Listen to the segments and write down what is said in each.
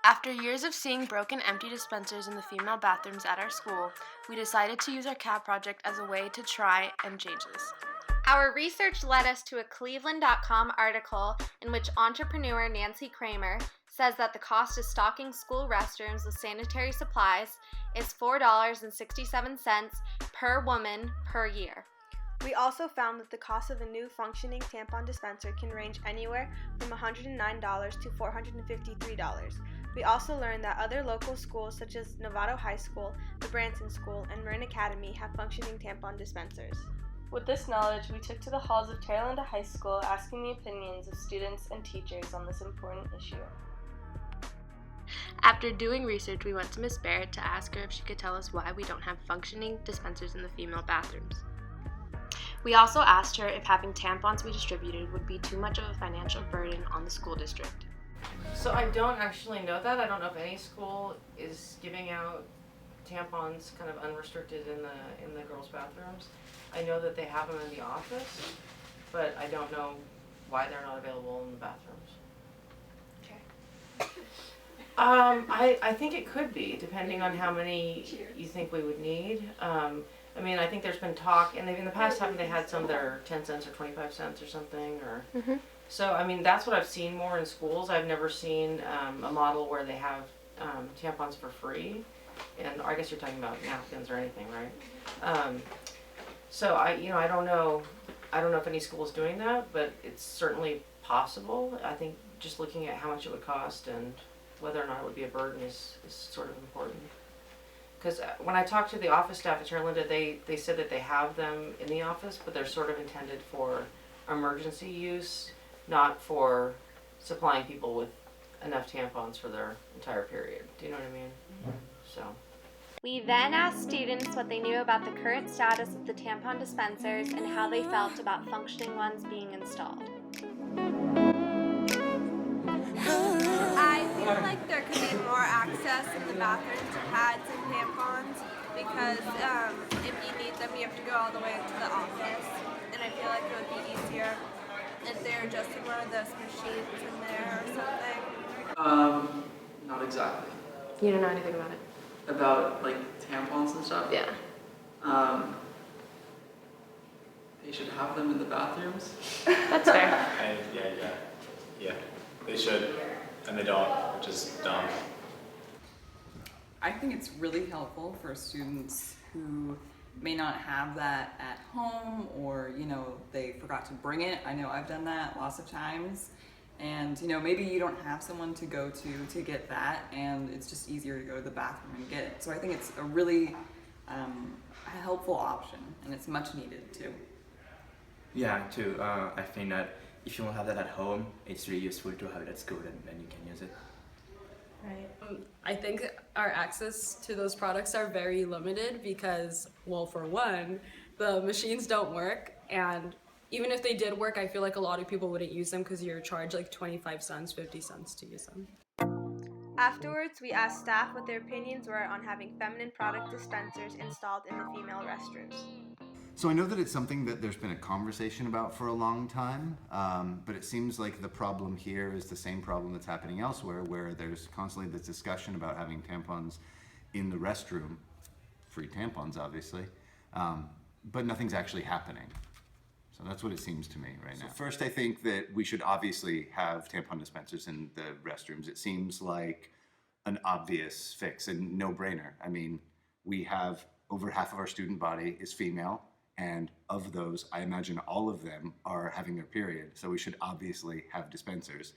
After years of seeing broken, empty dispensers in the female bathrooms at our school, we decided to use our CAP project as a way to try and change this. Our research led us to a Cleveland.com article in which entrepreneur Nancy Kramer says that the cost of stocking school restrooms with sanitary supplies is $4.67 per woman per year. We also found that the cost of a new functioning tampon dispenser can range anywhere from $109 to $453. We also learned that other local schools such as Novato High School, the Branson School, and Marin Academy have functioning tampon dispensers. With this knowledge, we took to the halls of Terra Linda High School asking the opinions of students and teachers on this important issue. After doing research, we went to Miss Barrett to ask her if she could tell us why we don't have functioning dispensers in the female bathrooms. We also asked her if having tampons be distributed would be too much of a financial burden on the school district. So I don't actually know that. I don't know if any school is giving out tampons kind of unrestricted in the girls' bathrooms. I know that they have them in the office, but I don't know why they're not available in the bathrooms. Okay. I think it could be, depending on how many you think we would need. I mean, I think there's been talk, and in the past haven't they had some that are 10 cents or 25 cents or something, or so. I mean, that's what I've seen more in schools. I've never seen a model where they have tampons for free, and I guess you're talking about napkins or anything, right? So I don't know if any school is doing that, but it's certainly possible. I think just looking at how much it would cost and whether or not it would be a burden is sort of important. Because when I talked to the office staff at Terra Linda, they said that they have them in the office, but they're sort of intended for emergency use, not for supplying people with enough tampons for their entire period. Do you know what I mean? So. We then asked students what they knew about the current status of the tampon dispensers and how they felt about functioning ones being installed. I feel like there could be more access in the bathroom to pads and tampons because if you need them, you have to go all the way into the office, and I feel like it would be easier if they're just in one of those machines in there or something. Not exactly. You don't know anything about it? About like tampons and stuff? Yeah. They should have them in the bathrooms. That's fair. Yeah. They should, and they don't, which is dumb. I think it's really helpful for students who may not have that at home, or they forgot to bring it. I know I've done that lots of times, and maybe you don't have someone to go to get that, and it's just easier to go to the bathroom and get it. So I think it's a really helpful option, and it's much needed too. Yeah, too. I think that if you don't have that at home, it's really useful to have it at school, and then you can use it. Right. I think our access to those products are very limited because, well, for one, the machines don't work, and even if they did work, I feel like a lot of people wouldn't use them because you're charged like 25 cents, 50 cents to use them. Afterwards, we asked staff what their opinions were on having feminine product dispensers installed in the female restrooms. So I know that it's something that there's been a conversation about for a long time, but it seems like the problem here is the same problem that's happening elsewhere, where there's constantly this discussion about having tampons in the restroom, free tampons obviously, but nothing's actually happening. So that's what it seems to me right now. So first, I think that we should obviously have tampon dispensers in the restrooms. It seems like an obvious fix and no-brainer. I mean, we have over half of our student body is female, and of those, I imagine all of them are having their period, so we should obviously have dispensers.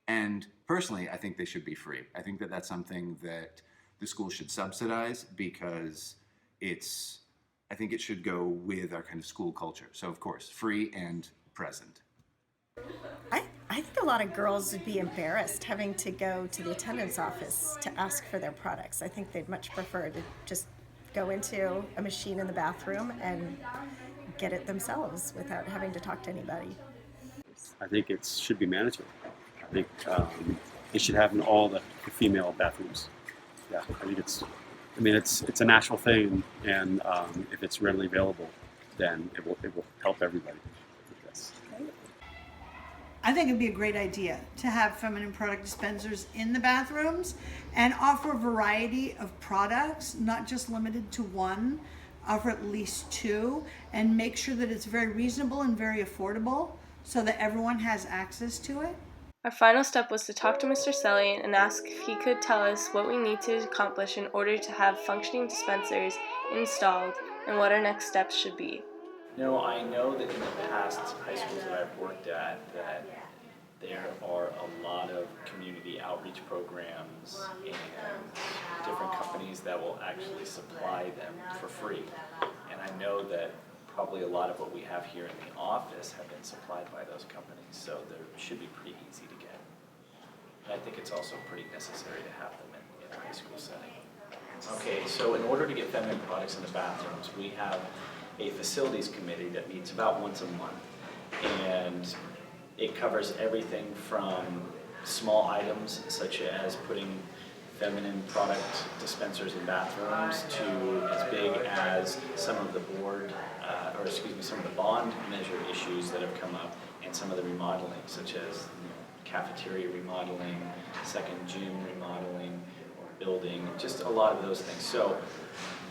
And personally, I think they should be free. I think that that's something that the school should subsidize because I think it should go with our kind of school culture. So of course, free and present. I think a lot of girls would be embarrassed having to go to the attendance office to ask for their products. I think they'd much prefer to just go into a machine in the bathroom and get it themselves without having to talk to anybody. I think it should be mandatory. I think it should happen in all the female bathrooms. Yeah, I think it's a natural thing, and if it's readily available, then it will help everybody with this. I think it'd be a great idea to have feminine product dispensers in the bathrooms and offer a variety of products, not just limited to one, offer at least two, and make sure that it's very reasonable and very affordable so that everyone has access to it. Our final step was to talk to Mr. Sellian and ask if he could tell us what we need to accomplish in order to have functioning dispensers installed and what our next steps should be. No, I know that in the past high schools that I've worked at, that there are a lot of community outreach programs and different companies that will actually supply them for free. And I know that probably a lot of what we have here in the office have been supplied by those companies, so they should be pretty easy to get. And I think it's also pretty necessary to have them in a high school setting. Okay, so in order to get feminine products in the bathrooms, we have a facilities committee that meets about once a month, and it covers everything from small items such as putting feminine product dispensers in bathrooms to as big as some of the some of the bond measure issues that have come up, and some of the remodeling, such as cafeteria remodeling, second gym remodeling, or building, just a lot of those things. So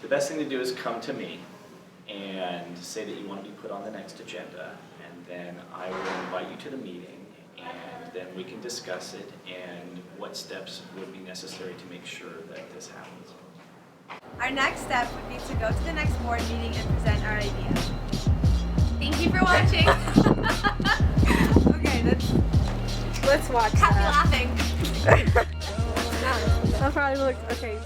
the best thing to do is come to me and say that you want to be put on the next agenda, and then I will invite you to the meeting, and then we can discuss it and what steps would be necessary to make sure that this happens. Our next step would be to go to the next board meeting and present our ideas. Thank you for watching. Okay, let's watch Happy that. laughing. That probably looks okay.